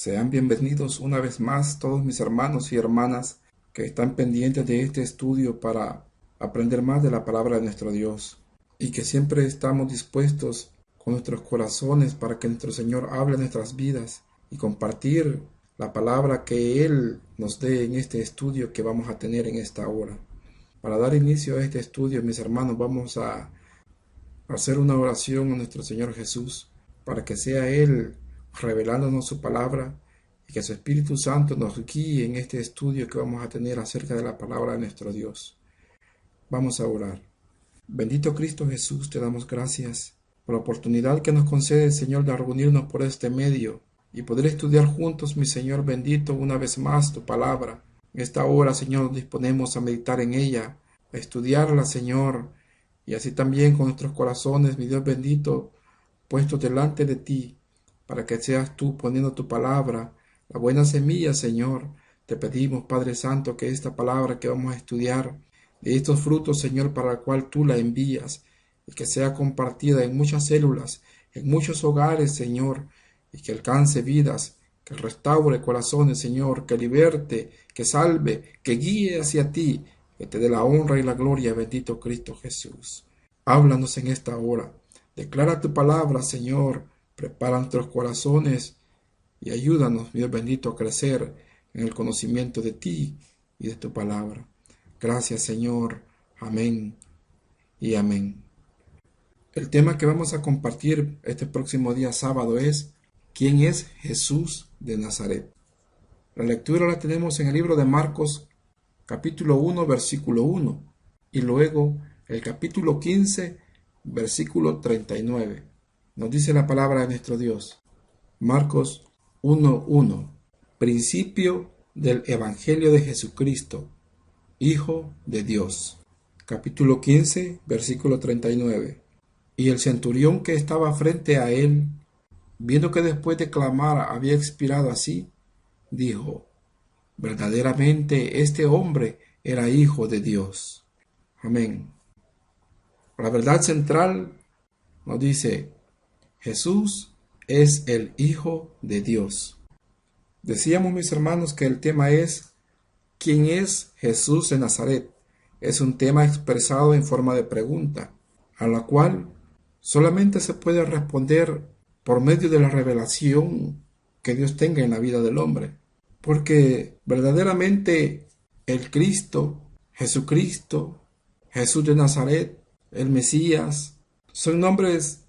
Sean bienvenidos una vez más todos mis hermanos y hermanas que están pendientes de este estudio para aprender más de la palabra de nuestro Dios, y que siempre estamos dispuestos con nuestros corazones para que nuestro Señor hable en nuestras vidas y compartir la palabra que Él nos dé en este estudio que vamos a tener en esta hora. Para dar inicio a este estudio, mis hermanos, vamos a hacer una oración a nuestro Señor Jesús para que sea Él revelándonos su palabra y que su Espíritu Santo nos guíe en este estudio que vamos a tener acerca de la palabra de nuestro Dios. Vamos a orar. Bendito Cristo Jesús, te damos gracias por la oportunidad que nos concede, Señor, de reunirnos por este medio y poder estudiar juntos, mi Señor bendito, una vez más tu palabra. En esta hora, Señor, nos disponemos a meditar en ella, a estudiarla, Señor, y así también con nuestros corazones, mi Dios bendito, puestos delante de ti, para que seas tú poniendo tu palabra, la buena semilla, Señor. Te pedimos, Padre Santo, que esta palabra que vamos a estudiar, de estos frutos, Señor, para el cual tú la envías, y que sea compartida en muchas células, en muchos hogares, Señor, y que alcance vidas, que restaure corazones, Señor, que liberte, que salve, que guíe hacia ti, que te dé la honra y la gloria, bendito Cristo Jesús. Háblanos en esta hora, declara tu palabra, Señor, prepara nuestros corazones y ayúdanos, Dios bendito, a crecer en el conocimiento de ti y de tu palabra. Gracias, Señor. Amén y amén. El tema que vamos a compartir este próximo día sábado es ¿quién es Jesús de Nazaret? La lectura la tenemos en el libro de Marcos, capítulo 1, versículo 1, y luego el capítulo 15, versículo 39. Nos dice la palabra de nuestro Dios. Marcos 1:1. Principio del Evangelio de Jesucristo, Hijo de Dios. Capítulo 15, versículo 39. Y el centurión que estaba frente a él, viendo que después de clamar había expirado así, dijo: verdaderamente este hombre era hijo de Dios. Amén. La verdad central nos dice: Jesús es el Hijo de Dios. Decíamos, mis hermanos, que el tema es ¿quién es Jesús de Nazaret? Es un tema expresado en forma de pregunta, a la cual solamente se puede responder por medio de la revelación que Dios tenga en la vida del hombre. Porque verdaderamente el Cristo, Jesucristo, Jesús de Nazaret, el Mesías, son nombres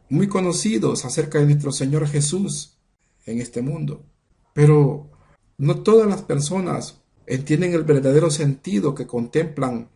muy conocidos acerca de nuestro Señor Jesús en este mundo. Pero no todas las personas entienden el verdadero sentido que contemplan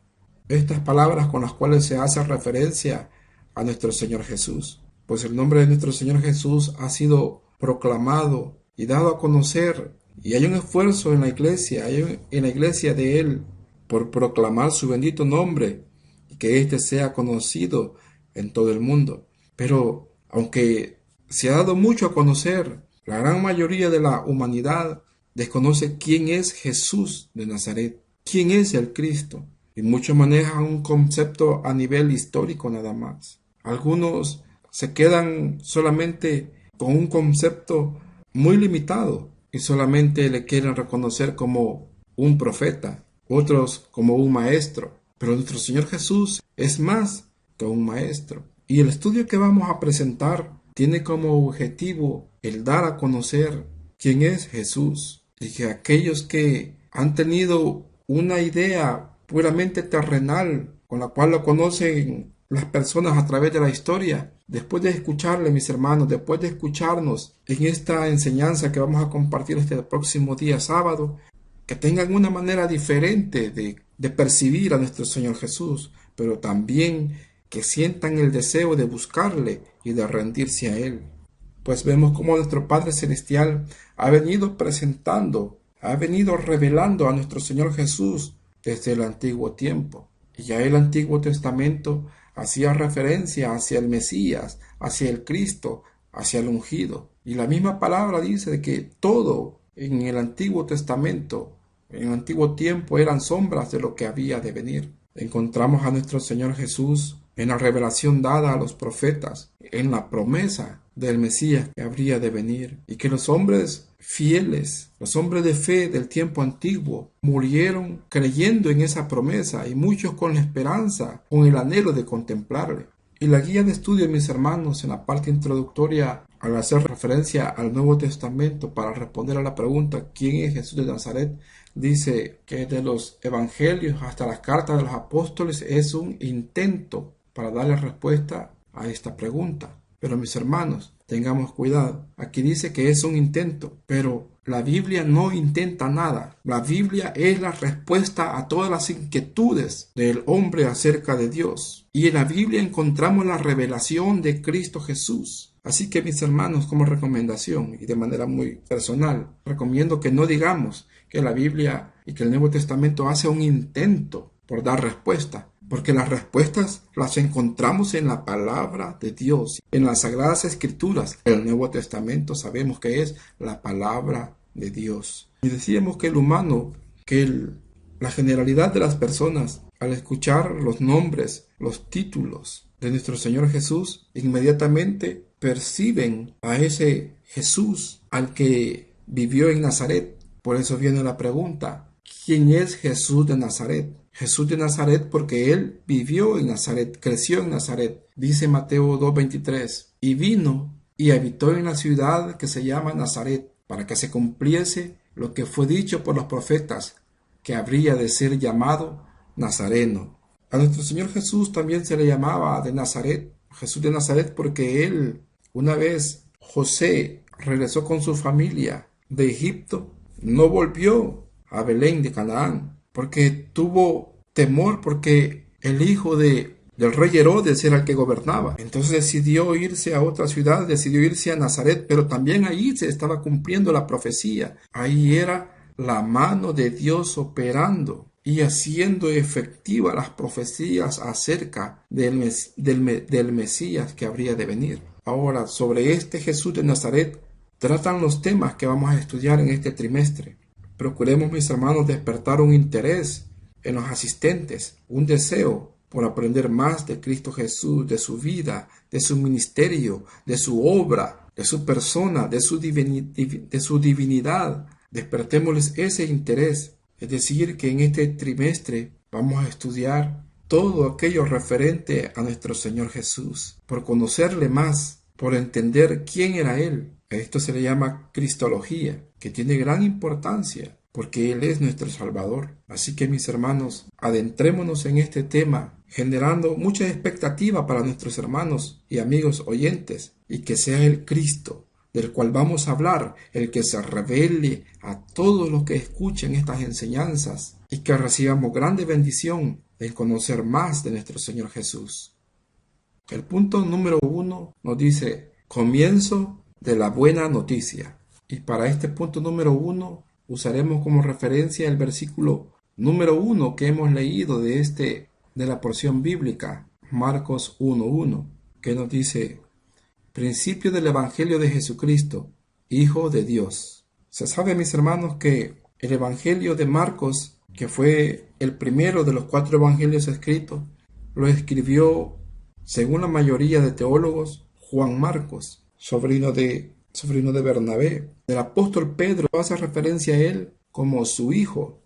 estas palabras con las cuales se hace referencia a nuestro Señor Jesús. Pues el nombre de nuestro Señor Jesús ha sido proclamado y dado a conocer, y hay un esfuerzo en la iglesia, en la iglesia de Él, por proclamar su bendito nombre y que éste sea conocido en todo el mundo. Pero aunque se ha dado mucho a conocer, la gran mayoría de la humanidad desconoce quién es Jesús de Nazaret, quién es el Cristo, y muchos manejan un concepto a nivel histórico nada más. Algunos se quedan solamente con un concepto muy limitado y solamente le quieren reconocer como un profeta, otros como un maestro. Pero nuestro Señor Jesús es más que un maestro. Y el estudio que vamos a presentar tiene como objetivo el dar a conocer quién es Jesús, y que aquellos que han tenido una idea puramente terrenal con la cual lo conocen las personas a través de la historia, después de escucharle, mis hermanos, después de escucharnos en esta enseñanza que vamos a compartir este próximo día sábado, que tengan una manera diferente de percibir a nuestro Señor Jesús, pero también que sientan el deseo de buscarle y de rendirse a Él. Pues vemos cómo nuestro Padre Celestial ha venido presentando, ha venido revelando a nuestro Señor Jesús desde el antiguo tiempo. Y ya el Antiguo Testamento hacía referencia hacia el Mesías, hacia el Cristo, hacia el ungido. Y la misma palabra dice de que todo en el Antiguo Testamento, en el antiguo tiempo, eran sombras de lo que había de venir. Encontramos a nuestro Señor Jesús en la revelación dada a los profetas, en la promesa del Mesías que habría de venir, y que los hombres fieles, los hombres de fe del tiempo antiguo, murieron creyendo en esa promesa, y muchos con la esperanza, con el anhelo de contemplarle. Y la guía de estudio, mis hermanos, en la parte introductoria, al hacer referencia al Nuevo Testamento para responder a la pregunta ¿quién es Jesús de Nazaret?, dice que de los evangelios hasta las cartas de los apóstoles es un intento para darle respuesta a esta pregunta. Pero mis hermanos, tengamos cuidado. Aquí dice que es un intento, pero la Biblia no intenta nada. La Biblia es la respuesta a todas las inquietudes del hombre acerca de Dios. Y en la Biblia encontramos la revelación de Cristo Jesús. Así que mis hermanos, como recomendación y de manera muy personal, recomiendo que no digamos que la Biblia y que el Nuevo Testamento hace un intento por dar respuesta, porque las respuestas las encontramos en la palabra de Dios, en las Sagradas Escrituras. El Nuevo Testamento sabemos que es la palabra de Dios. Y decíamos que el humano, la generalidad de las personas, al escuchar los nombres, los títulos de nuestro Señor Jesús, inmediatamente perciben a ese Jesús al que vivió en Nazaret. Por eso viene la pregunta, ¿quién es Jesús de Nazaret? Jesús de Nazaret porque él vivió en Nazaret, creció en Nazaret. Dice Mateo 2:23, y vino y habitó en la ciudad que se llama Nazaret, para que se cumpliese lo que fue dicho por los profetas, que habría de ser llamado Nazareno. A nuestro Señor Jesús también se le llamaba de Nazaret, Jesús de Nazaret, porque él, una vez José regresó con su familia de Egipto, no volvió a Belén de Canaán, porque tuvo temor, porque el hijo del rey Herodes era el que gobernaba. Entonces decidió irse a otra ciudad, decidió irse a Nazaret, pero también ahí se estaba cumpliendo la profecía. Ahí era la mano de Dios operando y haciendo efectiva las profecías acerca del Mesías que habría de venir. Ahora, sobre este Jesús de Nazaret, tratan los temas que vamos a estudiar en este trimestre. Procuremos, mis hermanos, despertar un interés en los asistentes, un deseo por aprender más de Cristo Jesús, de su vida, de su ministerio, de su obra, de su persona, de su divinidad. Despertémosles ese interés. Es decir, que en este trimestre vamos a estudiar todo aquello referente a nuestro Señor Jesús, por conocerle más, por entender quién era Él. A esto se le llama cristología, que tiene gran importancia, porque Él es nuestro Salvador. Así que, mis hermanos, adentrémonos en este tema, generando mucha expectativa para nuestros hermanos y amigos oyentes, y que sea el Cristo del cual vamos a hablar, el que se revele a todos los que escuchen estas enseñanzas, y que recibamos grande bendición en conocer más de nuestro Señor Jesús. El punto número 1 nos dice, comienzo de la buena noticia. Y para este punto número 1 usaremos como referencia el versículo número 1 que hemos leído de la porción bíblica, Marcos 1:1, que nos dice, principio del Evangelio de Jesucristo, Hijo de Dios. Se sabe, mis hermanos, que el Evangelio de Marcos, que fue el primero de los 4 evangelios escritos, lo escribió, según la mayoría de teólogos, Juan Marcos, sobrino de Bernabé. El apóstol Pedro hace referencia a él como su hijo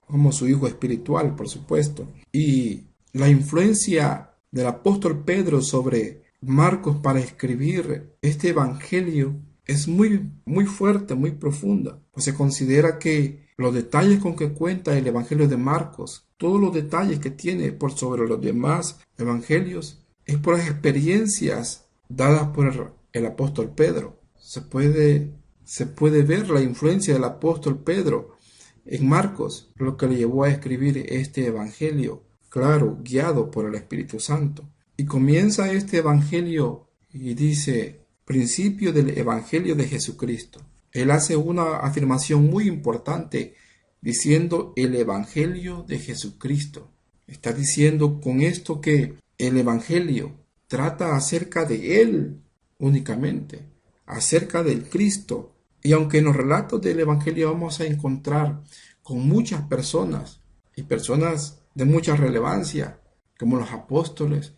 espiritual, por supuesto. Y la influencia del apóstol Pedro sobre Marcos para escribir este evangelio es muy, muy fuerte, muy profunda. Pues se considera que los detalles con que cuenta el evangelio de Marcos, todos los detalles que tiene por sobre los demás evangelios, es por las experiencias dadas por el apóstol Pedro. Se puede ver la influencia del apóstol Pedro en Marcos, lo que le llevó a escribir este evangelio, claro, guiado por el Espíritu Santo. Y comienza este evangelio y dice, principio del evangelio de Jesucristo. Él hace una afirmación muy importante diciendo el evangelio de Jesucristo. Está diciendo con esto que el evangelio trata acerca de Él únicamente, acerca del Cristo. Y aunque en los relatos del evangelio vamos a encontrar con muchas personas y personas de mucha relevancia, como los apóstoles,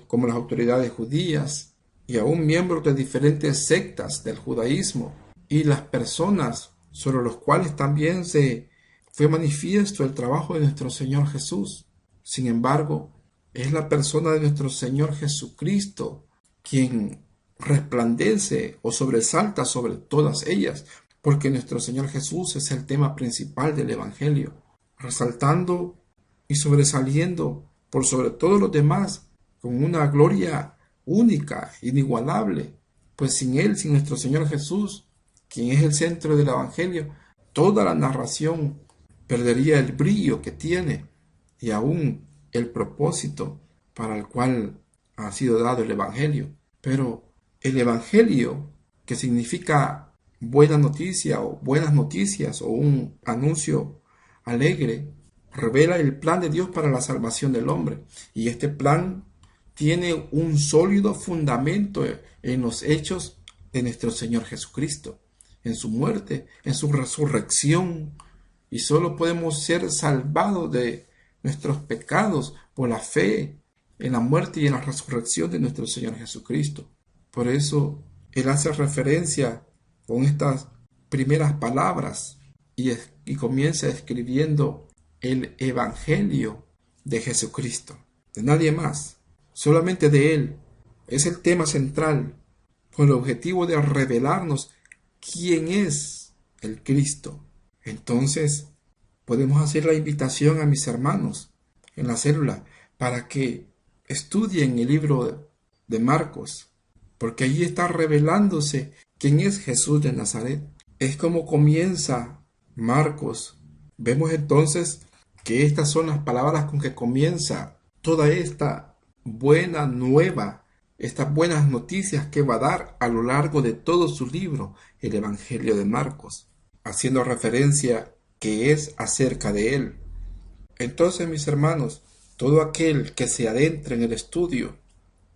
como las autoridades judías, y aún miembros de diferentes sectas del judaísmo, y las personas sobre los cuales también se fue manifiesto el trabajo de nuestro Señor Jesús. Sin embargo, es la persona de nuestro Señor Jesucristo quien resplandece o sobresalta sobre todas ellas, porque nuestro Señor Jesús es el tema principal del Evangelio, resaltando y sobresaliendo por sobre todos los demás, con una gloria única, inigualable, pues sin Él, sin nuestro Señor Jesús, quien es el centro del Evangelio, toda la narración perdería el brillo que tiene y aún el propósito para el cual ha sido dado el Evangelio. Pero el Evangelio, que significa buena noticia o buenas noticias o un anuncio alegre, revela el plan de Dios para la salvación del hombre. Y este plan tiene un sólido fundamento en los hechos de nuestro Señor Jesucristo, en su muerte, en su resurrección. Y solo podemos ser salvados de nuestros pecados por la fe en la muerte y en la resurrección de nuestro Señor Jesucristo. Por eso Él hace referencia con estas primeras palabras y comienza escribiendo el Evangelio de Jesucristo, de nadie más, solamente de Él. Es el tema central, con el objetivo de revelarnos quién es el Cristo. Entonces, podemos hacer la invitación a mis hermanos en la célula para que estudien el libro de Marcos, porque allí está revelándose quién es Jesús de Nazaret. Es como comienza Marcos. Vemos entonces que estas son las palabras con que comienza toda esta buena nueva, estas buenas noticias que va a dar a lo largo de todo su libro, el Evangelio de Marcos, haciendo referencia que es acerca de él. Entonces, mis hermanos, todo aquel que se adentre en el estudio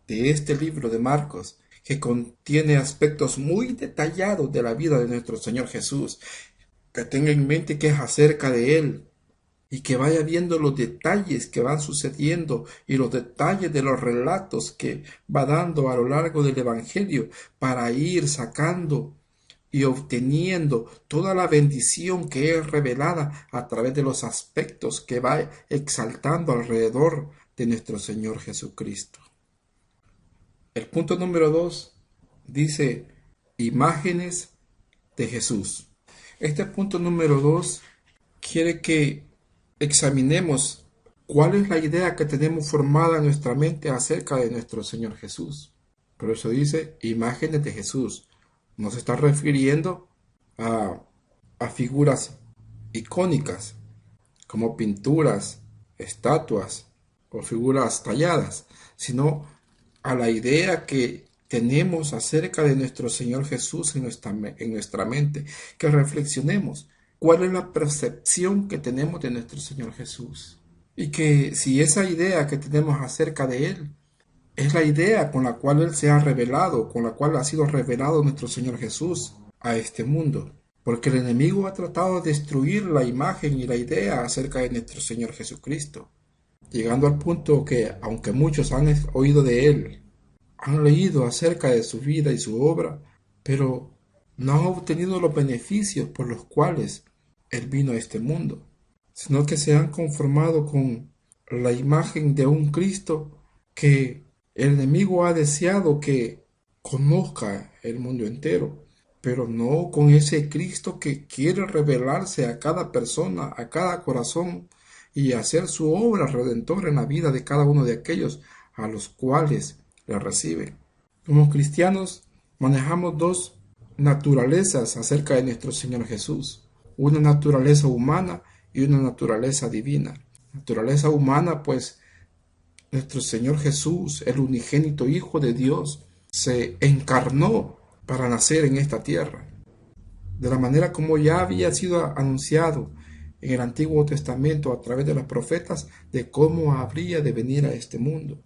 de este libro de Marcos, que contiene aspectos muy detallados de la vida de nuestro Señor Jesús, que tenga en mente que es acerca de Él, y que vaya viendo los detalles que van sucediendo y los detalles de los relatos que va dando a lo largo del Evangelio para ir sacando y obteniendo toda la bendición que es revelada a través de los aspectos que va exaltando alrededor de nuestro Señor Jesucristo. El punto número 2 dice imágenes de Jesús. Este punto número 2 quiere que examinemos cuál es la idea que tenemos formada en nuestra mente acerca de nuestro Señor Jesús. Por eso dice imágenes de Jesús. No se está refiriendo a figuras icónicas como pinturas, estatuas o figuras talladas, sino a la idea que tenemos acerca de nuestro Señor Jesús en nuestra mente, que reflexionemos cuál es la percepción que tenemos de nuestro Señor Jesús, y que si esa idea que tenemos acerca de Él es la idea con la cual Él se ha revelado, con la cual ha sido revelado nuestro Señor Jesús a este mundo, porque el enemigo ha tratado de destruir la imagen y la idea acerca de nuestro Señor Jesucristo, llegando al punto que, aunque muchos han oído de Él, han leído acerca de su vida y su obra, pero no han obtenido los beneficios por los cuales Él vino a este mundo, sino que se han conformado con la imagen de un Cristo que el enemigo ha deseado que conozca el mundo entero, pero no con ese Cristo que quiere revelarse a cada persona, a cada corazón, y hacer su obra redentora en la vida de cada uno de aquellos a los cuales le reciben. Como cristianos manejamos dos naturalezas acerca de nuestro Señor Jesús, una naturaleza humana y una naturaleza divina. Naturaleza humana, pues nuestro Señor Jesús, el unigénito Hijo de Dios, se encarnó para nacer en esta tierra, de la manera como ya había sido anunciado en el Antiguo Testamento a través de los profetas de cómo habría de venir a este mundo.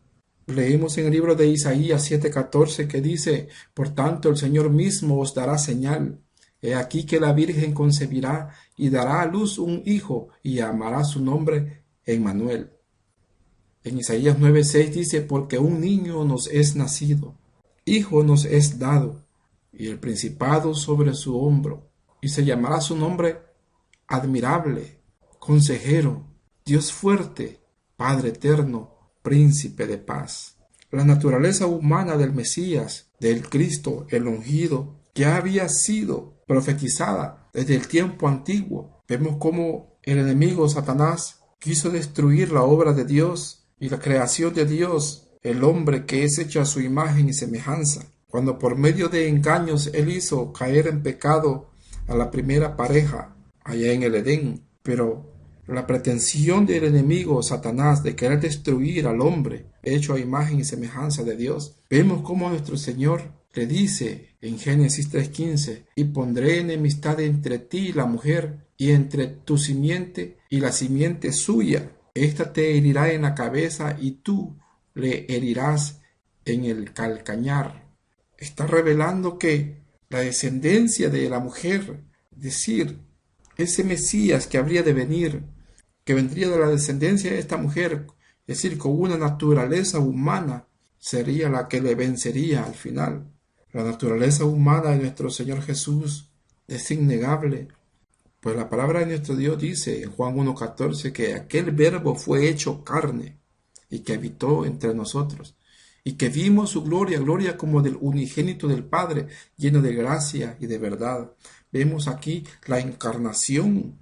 Leímos en el libro de Isaías 7:14 que dice: por tanto el Señor mismo os dará señal. He aquí que la Virgen concebirá y dará a luz un hijo y llamará su nombre Emmanuel. En Isaías 9:6 dice: porque un niño nos es nacido, hijo nos es dado, y el principado sobre su hombro, y se llamará su nombre admirable, consejero, Dios fuerte, Padre eterno, príncipe de paz. La naturaleza humana del Mesías, del Cristo, el ungido, ya había sido profetizada desde el tiempo antiguo. Vemos cómo el enemigo Satanás quiso destruir la obra de Dios y la creación de Dios, el hombre que es hecho a su imagen y semejanza, cuando por medio de engaños él hizo caer en pecado a la primera pareja allá en el Edén. Pero la pretensión del enemigo Satanás de querer destruir al hombre hecho a imagen y semejanza de Dios, vemos cómo nuestro Señor le dice en Génesis 3:15: y pondré enemistad entre ti y la mujer, y entre tu simiente y la simiente suya. Esta te herirá en la cabeza y tú le herirás en el calcañar. Está revelando que la descendencia de la mujer, es decir, ese Mesías que habría de venir, que vendría de la descendencia de esta mujer, es decir, con una naturaleza humana, sería la que le vencería al final. La naturaleza humana de nuestro Señor Jesús es innegable, pues la palabra de nuestro Dios dice en Juan 1:14 que aquel verbo fue hecho carne y que habitó entre nosotros, y que vimos su gloria, gloria como del unigénito del Padre, lleno de gracia y de verdad. Vemos aquí la encarnación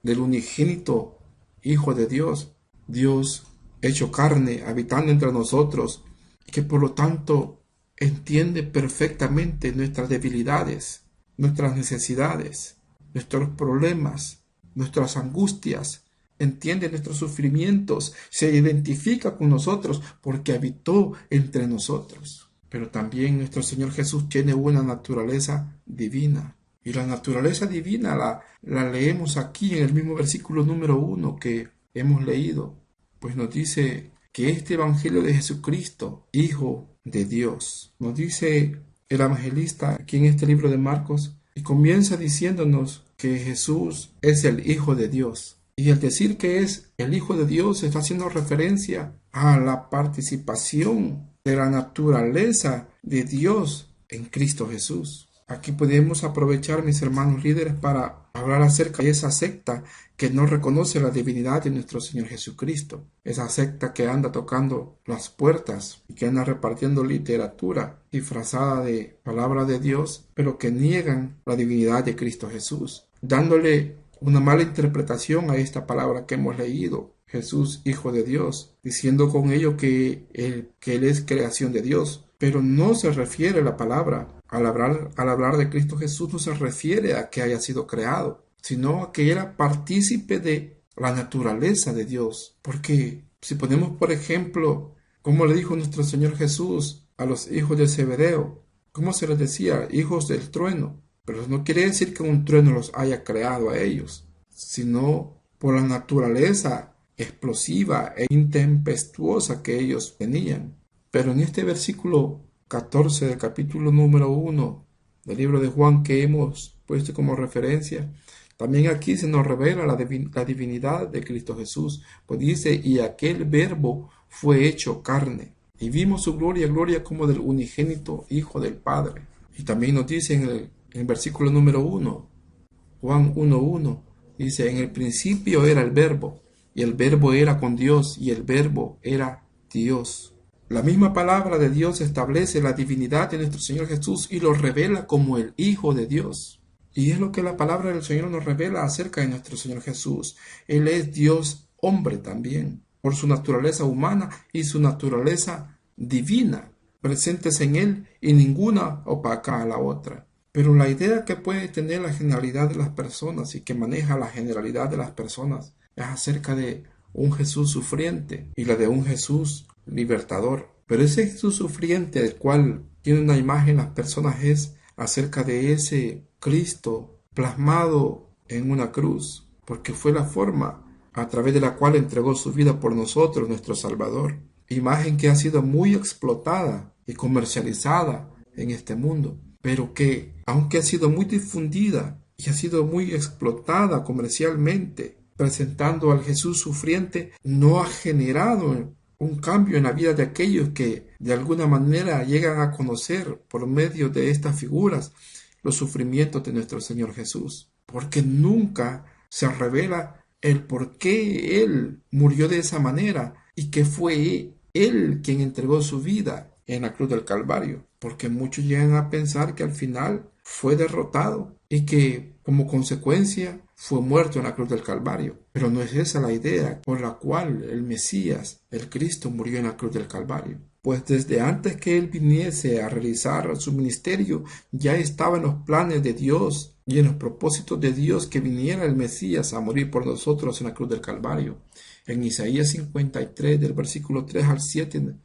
del unigénito Hijo de Dios, Dios hecho carne, habitando entre nosotros, y que por lo tanto entiende perfectamente nuestras debilidades, nuestras necesidades, nuestros problemas, nuestras angustias, entiende nuestros sufrimientos, se identifica con nosotros porque habitó entre nosotros. Pero también nuestro Señor Jesús tiene una naturaleza divina. Y la naturaleza divina la leemos aquí en el mismo versículo número 1 que hemos leído. Pues nos dice que este Evangelio de Jesucristo, Hijo de Dios, nos dice el evangelista aquí en este libro de Marcos, y comienza diciéndonos que Jesús es el Hijo de Dios. Y al decir que es el Hijo de Dios está haciendo referencia a la participación de la naturaleza de Dios en Cristo Jesús. Aquí podemos aprovechar, mis hermanos líderes, para hablar acerca de esa secta que no reconoce la divinidad de nuestro Señor Jesucristo. Esa secta que anda tocando las puertas y que anda repartiendo literatura disfrazada de palabra de Dios, pero que niegan la divinidad de Cristo Jesús, dándole una mala interpretación a esta palabra que hemos leído, Jesús, Hijo de Dios, diciendo con ello que Él es creación de Dios. Pero no se refiere la palabra, al hablar de Cristo Jesús, no se refiere a que haya sido creado, sino a que era partícipe de la naturaleza de Dios. Porque si ponemos, por ejemplo, como le dijo nuestro Señor Jesús a los hijos de Zebedeo, ¿cómo se les decía? Hijos del trueno. Pero no quiere decir que un trueno los haya creado a ellos, sino por la naturaleza explosiva e intempestuosa que ellos tenían. Pero en este versículo 14 del capítulo número 1 del libro de Juan que hemos puesto como referencia, también aquí se nos revela la divinidad de Cristo Jesús, pues dice: y aquel verbo fue hecho carne, y vimos su gloria, gloria como del unigénito Hijo del Padre. Y también nos dice en el versículo número 1, Juan 1:1, dice: en el principio era el verbo, y el verbo era con Dios, y el verbo era Dios. La misma palabra de Dios establece la divinidad de nuestro Señor Jesús y lo revela como el Hijo de Dios. Y es lo que la palabra del Señor nos revela acerca de nuestro Señor Jesús. Él es Dios hombre también, por su naturaleza humana y su naturaleza divina, presentes en Él y ninguna opaca a la otra. Pero la idea que puede tener la generalidad de las personas y que maneja la generalidad de las personas es acerca de un Jesús sufriente y la de un Jesús libertador. Pero ese Jesús sufriente del cual tiene una imagen las personas es acerca de ese Cristo plasmado en una cruz, porque fue la forma a través de la cual entregó su vida por nosotros, nuestro Salvador. Imagen que ha sido muy explotada y comercializada en este mundo, pero que, aunque ha sido muy difundida y ha sido muy explotada comercialmente, presentando al Jesús sufriente, no ha generado un cambio en la vida de aquellos que de alguna manera llegan a conocer por medio de estas figuras los sufrimientos de nuestro Señor Jesús, porque nunca se revela el por qué Él murió de esa manera y que fue Él quien entregó su vida en la cruz del Calvario, porque muchos llegan a pensar que al final fue derrotado y que como consecuencia fue muerto en la cruz del Calvario. Pero no es esa la idea por la cual el Mesías, el Cristo, murió en la cruz del Calvario. Pues desde antes que Él viniese a realizar su ministerio, ya estaba en los planes de Dios y en los propósitos de Dios que viniera el Mesías a morir por nosotros en la cruz del Calvario. En Isaías 53, del versículo 3 al 7,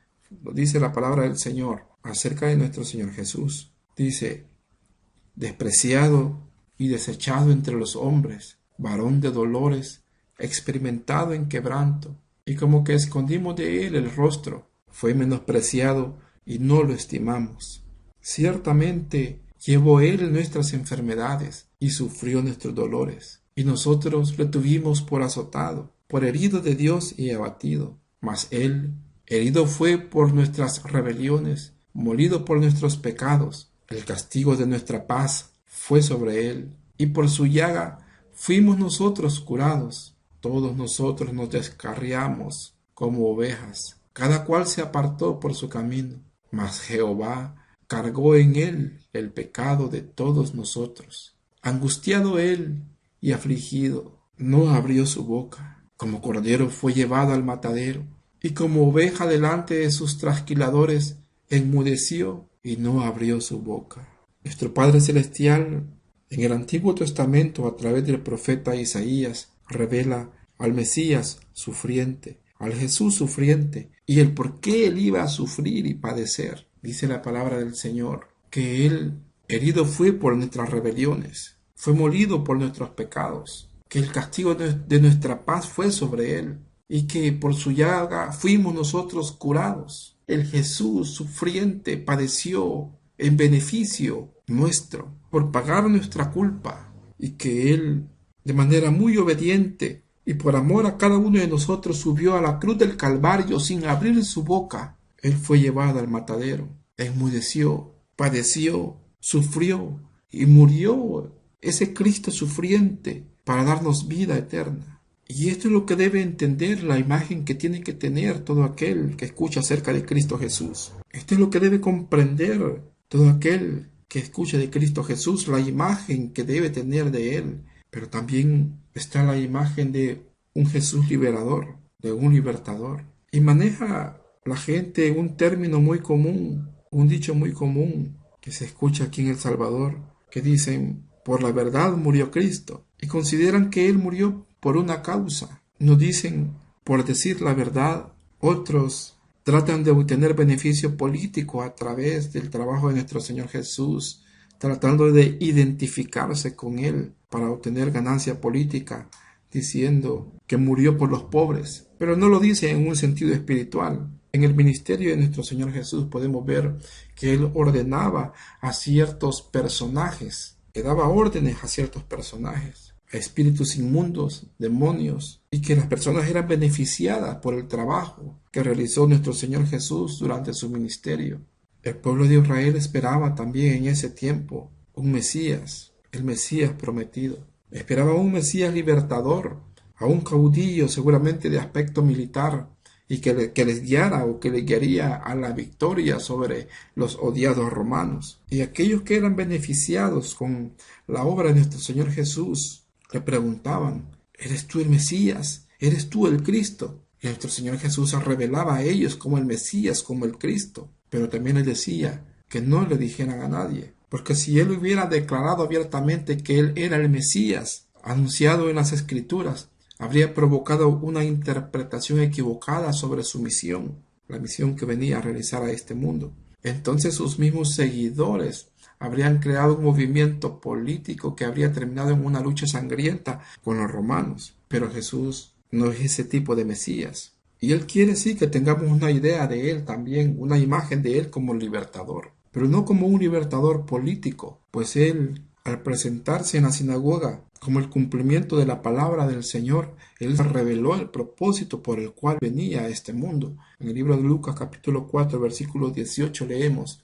lo dice la palabra del Señor acerca de nuestro Señor Jesús. Dice: despreciado y desechado entre los hombres, varón de dolores, experimentado en quebranto, y como que escondimos de él el rostro, fue menospreciado y no lo estimamos. Ciertamente llevó él nuestras enfermedades y sufrió nuestros dolores, y nosotros le tuvimos por azotado, por herido de Dios y abatido. Mas él herido fue por nuestras rebeliones, molido por nuestros pecados. El castigo de nuestra paz fue sobre él, y por su llaga fuimos nosotros curados. Todos nosotros nos descarriamos como ovejas, cada cual se apartó por su camino, mas Jehová cargó en él el pecado de todos nosotros. Angustiado él y afligido, no abrió su boca. Como cordero fue llevado al matadero, y como oveja delante de sus trasquiladores, enmudeció y no abrió su boca. Nuestro Padre Celestial, en el Antiguo Testamento, a través del profeta Isaías, revela al Mesías sufriente, al Jesús sufriente, y el por qué él iba a sufrir y padecer. Dice la palabra del Señor, que él herido fue por nuestras rebeliones, fue molido por nuestros pecados, que el castigo de nuestra paz fue sobre él, y que por su llaga fuimos nosotros curados. El Jesús sufriente padeció en beneficio nuestro, por pagar nuestra culpa, y que él, de manera muy obediente y por amor a cada uno de nosotros, subió a la cruz del Calvario sin abrir su boca. Él fue llevado al matadero, enmudeció, padeció, sufrió y murió, ese Cristo sufriente, para darnos vida eterna. Y esto es lo que debe entender, la imagen que tiene que tener todo aquel que escucha acerca de Cristo Jesús. Esto es lo que debe comprender todo aquel que escucha de Cristo Jesús, la imagen que debe tener de Él. Pero también está la imagen de un Jesús liberador, de un libertador. Y maneja la gente un término muy común, un dicho muy común que se escucha aquí en El Salvador, que dicen: por la verdad murió Cristo. Y consideran que Él murió por una causa. No dicen por decir la verdad. Otros tratan de obtener beneficio político a través del trabajo de nuestro Señor Jesús, tratando de identificarse con Él para obtener ganancia política, diciendo que murió por los pobres. Pero no lo dice en un sentido espiritual. En el ministerio de nuestro Señor Jesús podemos ver que Él ordenaba a ciertos personajes, que daba órdenes a ciertos personajes, a espíritus inmundos, demonios, y que las personas eran beneficiadas por el trabajo que realizó nuestro Señor Jesús durante su ministerio. El pueblo de Israel esperaba también en ese tiempo un Mesías, el Mesías prometido. Esperaba un Mesías libertador, a un caudillo seguramente de aspecto militar, y que les guiara o que les guiaría a la victoria sobre los odiados romanos. Y aquellos que eran beneficiados con la obra de nuestro Señor Jesús le preguntaban: ¿eres tú el Mesías? ¿Eres tú el Cristo? Y nuestro Señor Jesús se revelaba a ellos como el Mesías, como el Cristo. Pero también les decía que no le dijeran a nadie, porque si Él hubiera declarado abiertamente que Él era el Mesías, anunciado en las Escrituras, habría provocado una interpretación equivocada sobre su misión, la misión que venía a realizar a este mundo. Entonces sus mismos seguidores habrían creado un movimiento político que habría terminado en una lucha sangrienta con los romanos. Pero Jesús no es ese tipo de Mesías. Y Él quiere sí que tengamos una idea de Él también, una imagen de Él como libertador, pero no como un libertador político, pues Él, al presentarse en la sinagoga Como el cumplimiento de la palabra del Señor, Él reveló el propósito por el cual venía a este mundo. En el libro de Lucas capítulo 4, versículo 18 leemos: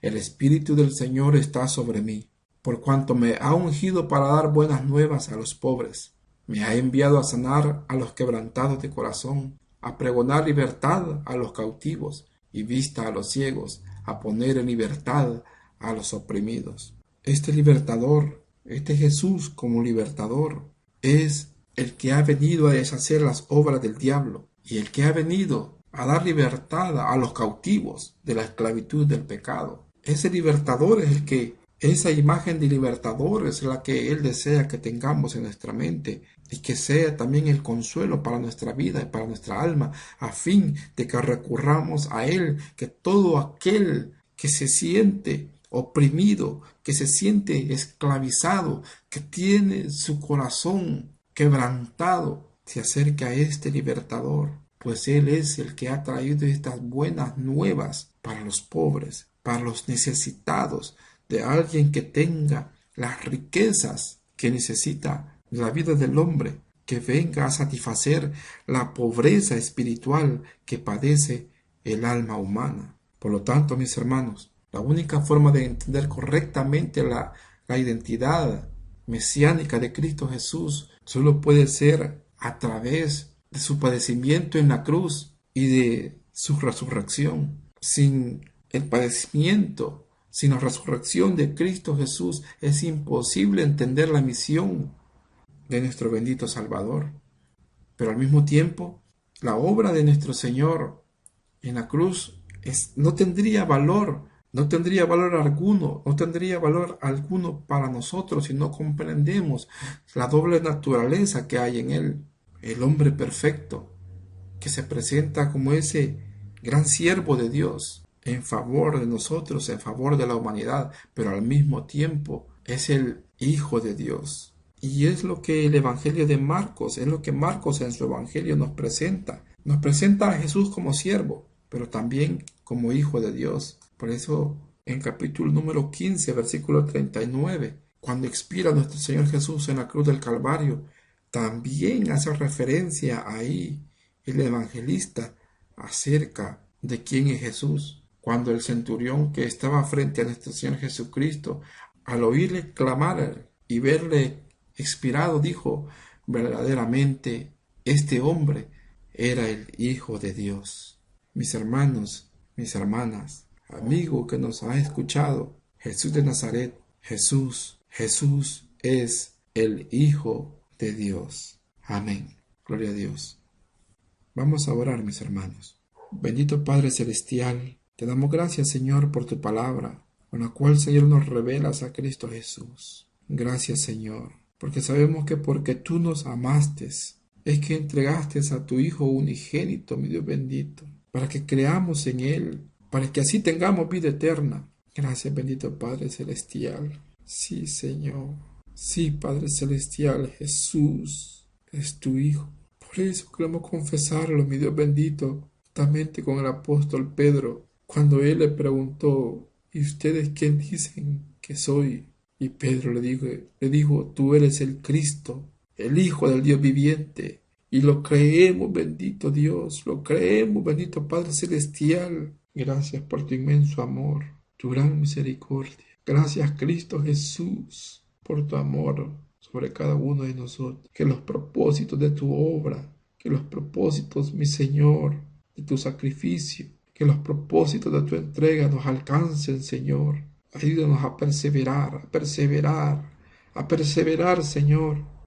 El Espíritu del Señor está sobre mí, por cuanto me ha ungido para dar buenas nuevas a los pobres. Me ha enviado a sanar a los quebrantados de corazón, a pregonar libertad a los cautivos y vista a los ciegos, a poner en libertad a los oprimidos. Este libertador, este Jesús como libertador, es el que ha venido a deshacer las obras del diablo y el que ha venido a dar libertad a los cautivos de la esclavitud del pecado. Ese libertador es el que, esa imagen de libertador es la que Él desea que tengamos en nuestra mente y que sea también el consuelo para nuestra vida y para nuestra alma, a fin de que recurramos a Él, que todo aquel que se siente oprimido, que se siente esclavizado, que tiene su corazón quebrantado, se acerque a este libertador, pues Él es el que ha traído estas buenas nuevas para los pobres, para los necesitados, de alguien que tenga las riquezas que necesita la vida del hombre, que venga a satisfacer la pobreza espiritual que padece el alma humana. Por lo tanto, mis hermanos, la única forma de entender correctamente la identidad mesiánica de Cristo Jesús solo puede ser a través de su padecimiento en la cruz y de su resurrección. Sin el padecimiento, sin la resurrección de Cristo Jesús, es imposible entender la misión de nuestro bendito Salvador. Pero al mismo tiempo, la obra de nuestro Señor en la cruz no tendría valor, no tendría valor alguno para nosotros si no comprendemos la doble naturaleza que hay en Él. El hombre perfecto, que se presenta como ese gran siervo de Dios en favor de nosotros, en favor de la humanidad, pero al mismo tiempo es el Hijo de Dios. Y es lo que el Evangelio de Marcos, es lo que Marcos en su Evangelio nos presenta. Nos presenta a Jesús como siervo, pero también como Hijo de Dios. Por eso, en capítulo número 15, versículo 39, cuando expira nuestro Señor Jesús en la cruz del Calvario, también hace referencia ahí el evangelista acerca de quién es Jesús. Cuando el centurión que estaba frente a nuestro Señor Jesucristo, al oírle clamar y verle expirado, dijo: verdaderamente este hombre era el Hijo de Dios. Mis hermanos, mis hermanas, amigo que nos ha escuchado, Jesús de Nazaret, Jesús es el Hijo de Dios. Amén. Gloria a Dios. Vamos a orar, mis hermanos. Bendito Padre Celestial, te damos gracias, Señor, por tu palabra, con la cual, Señor, nos revelas a Cristo Jesús. Gracias, Señor, porque sabemos que porque tú nos amaste, es que entregaste a tu Hijo unigénito, mi Dios bendito, para que creamos en Él, para que así tengamos vida eterna. Gracias, bendito Padre Celestial. Sí, Señor. Sí, Padre Celestial, Jesús es tu Hijo. Por eso queremos confesarlo, mi Dios bendito, justamente con el apóstol Pedro, cuando él le preguntó: ¿y ustedes quién dicen que soy? Y Pedro le dijo: tú eres el Cristo, el Hijo del Dios viviente. Y lo creemos, bendito Dios, lo creemos, bendito Padre Celestial. Gracias por tu inmenso amor, tu gran misericordia. Gracias, Cristo Jesús, por tu amor sobre cada uno de nosotros. Que los propósitos de tu obra, que los propósitos, mi Señor, de tu sacrificio, que los propósitos de tu entrega nos alcancen, Señor. Ayúdanos a perseverar, Señor,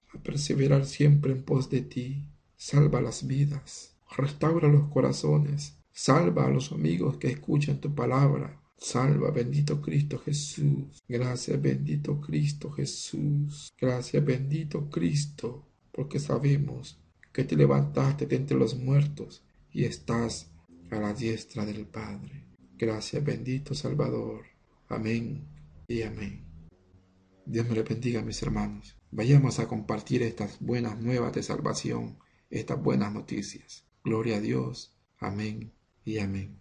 a perseverar siempre en pos de ti. Salva las vidas, restaura los corazones, salva a los amigos que escuchan tu palabra. Salva, bendito Cristo Jesús. Gracias, bendito Cristo Jesús. Gracias, bendito Cristo, porque sabemos que te levantaste de entre los muertos y estás a la diestra del Padre. Gracias, bendito Salvador. Amén y amén. Dios me le bendiga, mis hermanos. Vayamos a compartir estas buenas nuevas de salvación, estas buenas noticias. Gloria a Dios. Amén y amén.